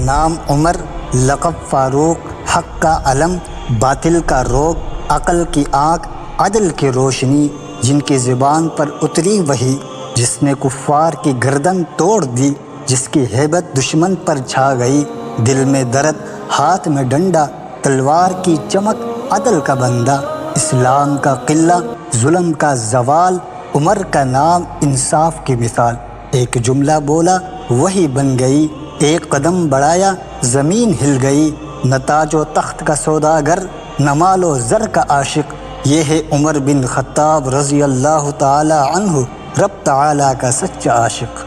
نام عمر، لقب فاروق، حق کا علم، باطل کا روگ، عقل کی آنکھ، عدل کی روشنی، جن کی زبان پر اتری وحی، جس نے کفار کی گردن توڑ دی، جس کی ہیبت دشمن پر چھا گئی، دل میں درد، ہاتھ میں ڈنڈا، تلوار کی چمک، عدل کا بندہ، اسلام کا قلعہ، ظلم کا زوال، عمر کا نام انصاف کی مثال۔ ایک جملہ بولا وہی بن گئی، ایک قدم بڑھایا زمین ہل گئی، نہ تاج و تخت کا سوداگر، نہ مال و زر کا عاشق، یہ ہے عمر بن خطاب رضی اللہ تعالی عنہ، رب تعالی کا سچا عاشق۔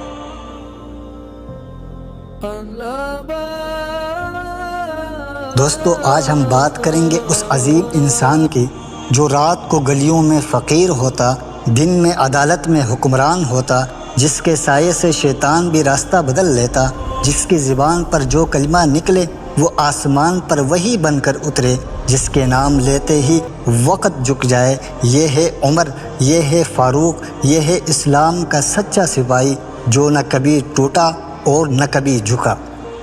دوستو، آج ہم بات کریں گے اس عظیم انسان کی جو رات کو گلیوں میں فقیر ہوتا، دن میں عدالت میں حکمران ہوتا، جس کے سائے سے شیطان بھی راستہ بدل لیتا، جس کی زبان پر جو کلمہ نکلے وہ آسمان پر وہی بن کر اترے، جس کے نام لیتے ہی وقت جھک جائے۔ یہ ہے عمر، یہ ہے فاروق، یہ ہے اسلام کا سچا سپاہی، جو نہ کبھی ٹوٹا اور نہ کبھی جھکا۔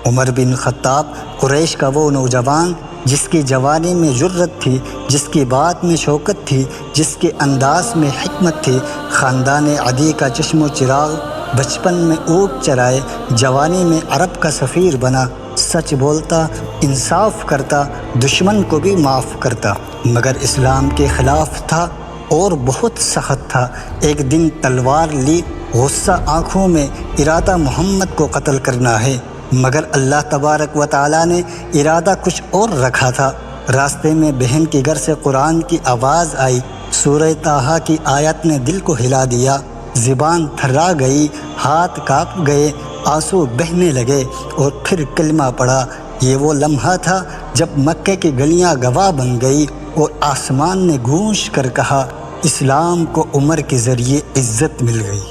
عمر بن خطاب قریش کا وہ نوجوان جس کی جوانی میں جرت تھی، جس کی بات میں شوکت تھی، جس کے انداز میں حکمت تھی، خاندان عدی کا چشم و چراغ، بچپن میں اونٹ چرائے، جوانی میں عرب کا سفیر بنا، سچ بولتا، انصاف کرتا، دشمن کو بھی معاف کرتا، مگر اسلام کے خلاف تھا اور بہت سخت تھا۔ ایک دن تلوار لی، غصہ آنکھوں میں، ارادہ محمد کو قتل کرنا ہے، مگر اللہ تبارک و تعالیٰ نے ارادہ کچھ اور رکھا تھا۔ راستے میں بہن کے گھر سے قرآن کی آواز آئی، سورہ طٰہٰ کی آیت نے دل کو ہلا دیا، زبان تھرا گئی، ہاتھ کانپ گئے، آنسو بہنے لگے، اور پھر کلمہ پڑھا۔ یہ وہ لمحہ تھا جب مکے کی گلیاں گواہ بن گئی اور آسمان نے گونج کر کہا، اسلام کو عمر کے ذریعے عزت مل گئی۔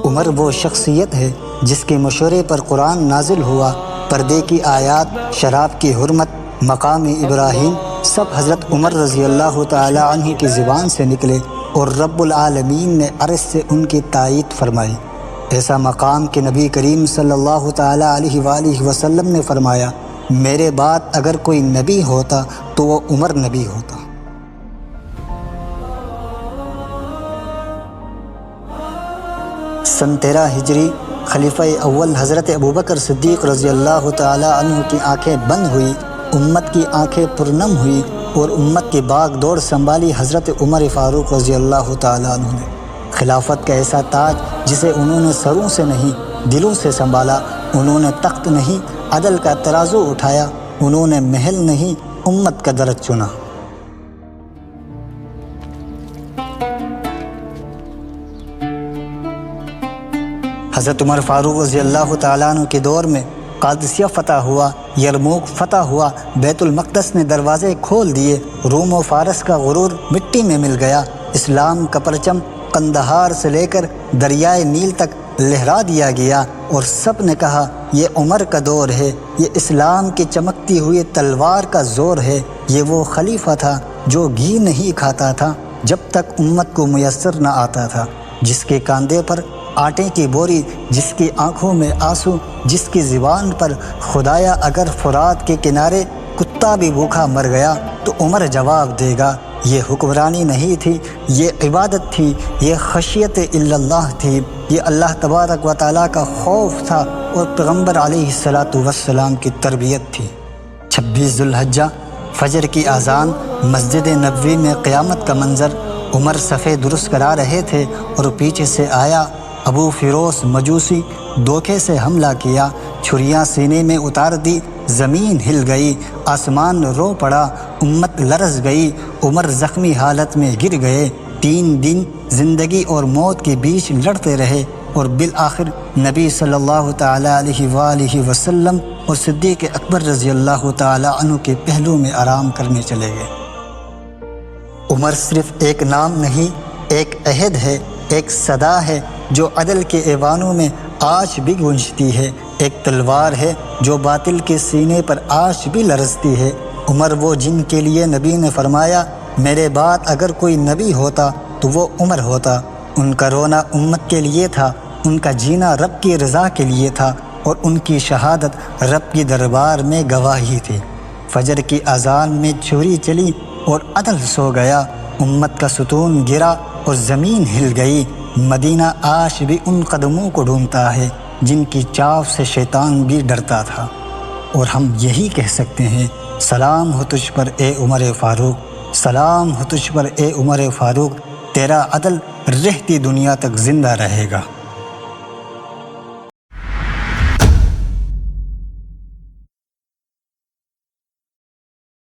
عمر وہ شخصیت ہے جس کے مشورے پر قرآن نازل ہوا، پردے کی آیات، شراب کی حرمت، مقام ابراہیم، سب حضرت عمر رضی اللہ تعالی عنہ کی زبان سے نکلے، اور رب العالمین نے عرش سے ان کی تائید فرمائی۔ ایسا مقام کہ نبی کریم صلی اللہ تعالی علیہ وآلہ وسلم نے فرمایا، میرے بعد اگر کوئی نبی ہوتا تو وہ عمر نبی ہوتا۔ سن 13 ہجری خلیفہ اول حضرت ابوبکر صدیق رضی اللہ تعالی عنہ کی آنکھیں بند ہوئی، امت کی آنکھیں پرنم ہوئی، اور امت کی باغ دوڑ سنبھالی حضرت عمر فاروق رضی اللہ تعالی عنہ نے۔ خلافت کا ایسا تاج جسے انہوں نے سروں سے نہیں دلوں سے سنبھالا، انہوں نے تخت نہیں عدل کا ترازو اٹھایا، انہوں نے محل نہیں امت کا درج چنا۔ حضرت عمر فاروق رضی اللہ تعالیٰ عنہ کے دور میں قادسیہ فتح ہوا، یرموک فتح ہوا، بیت المقدس نے دروازے کھول دیے، روم و فارس کا غرور مٹی میں مل گیا، اسلام کا پرچم قندہار سے لے کر دریائے نیل تک لہرا دیا گیا، اور سب نے کہا یہ عمر کا دور ہے، یہ اسلام کی چمکتی ہوئی تلوار کا زور ہے۔ یہ وہ خلیفہ تھا جو گھی نہیں کھاتا تھا جب تک امت کو میسر نہ آتا تھا، جس کے کاندھے پر آٹے کی بوری، جس کی آنکھوں میں آنسو، جس کی زبان پر خدایا اگر فرات کے کنارے کتا بھی بھوکا مر گیا تو عمر جواب دے گا۔ یہ حکمرانی نہیں تھی، یہ عبادت تھی، یہ خشیت الا اللہ تھی، یہ اللہ تبارک و تعالیٰ کا خوف تھا، اور پیغمبر علیہ السلام کی تربیت تھی۔ 26 ذو الحجہ فجر کی اذان، مسجد نبوی میں قیامت کا منظر، عمر صفے درست کرا رہے تھے اور پیچھے سے آیا ابو فیروز مجوسی، دھوکے سے حملہ کیا، چھریاں سینے میں اتار دی، زمین ہل گئی، آسمان رو پڑا، امت لرز گئی، عمر زخمی حالت میں گر گئے۔ 3 دن زندگی اور موت کے بیچ لڑتے رہے، اور بالآخر نبی صلی اللہ تعالی علیہ وآلہ وسلم اور صدیق اکبر رضی اللہ تعالی عنہ کے پہلو میں آرام کرنے چلے گئے۔ عمر صرف ایک نام نہیں، ایک عہد ہے، ایک صدا ہے جو عدل کے ایوانوں میں آج بھی گونجتی ہے، ایک تلوار ہے جو باطل کے سینے پر آج بھی لرزتی ہے۔ عمر وہ جن کے لیے نبی نے فرمایا میرے بعد اگر کوئی نبی ہوتا تو وہ عمر ہوتا۔ ان کا رونا امت کے لیے تھا، ان کا جینا رب کی رضا کے لیے تھا، اور ان کی شہادت رب کی دربار میں گواہی تھی۔ فجر کی اذان میں چوری چلی اور عدل سو گیا، امت کا ستون گرا اور زمین ہل گئی۔ مدینہ آج بھی ان قدموں کو ڈھونڈتا ہے جن کی چاف سے شیطان بھی ڈرتا تھا۔ اور ہم یہی کہہ سکتے ہیں، سلام ہو تجھ پر اے عمر فاروق، سلام ہو تجھ پر اے عمر فاروق، تیرا عدل رہتی دنیا تک زندہ رہے گا۔